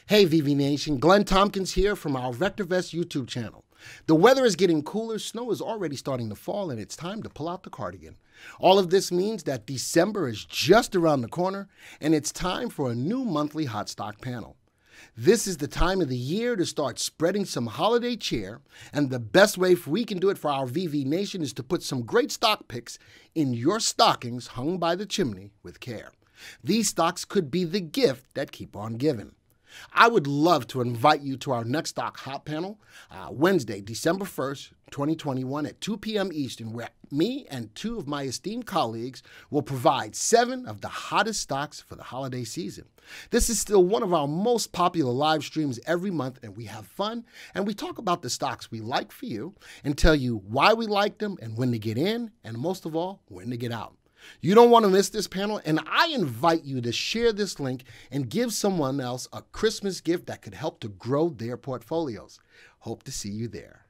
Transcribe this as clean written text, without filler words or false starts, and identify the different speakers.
Speaker 1: Hey VVNation, Glenn Tompkins here from our VectorVest YouTube channel. The weather is getting cooler, snow is already starting to fall, and it's time to pull out the cardigan. All of this means that December is just around the corner, and it's time for a new monthly hot stock panel. This is the time of the year to start spreading some holiday cheer, and the best way we can do it for our VVNation is to put some great stock picks in your stockings hung by the chimney with care. These stocks could be the gift that keep on giving. I would love to invite you to our next stock hot panel, Wednesday, December 1st, 2021 at 2 p.m. Eastern, where me and two of my esteemed colleagues will provide 7 of the hottest stocks for the holiday season. This is still one of our most popular live streams every month, and we have fun, and we talk about the stocks we like for you and tell you why we like them and when to get in, and most of all, when to get out. You don't want to miss this panel, and I invite you to share this link and give someone else a Christmas gift that could help to grow their portfolios. Hope to see you there.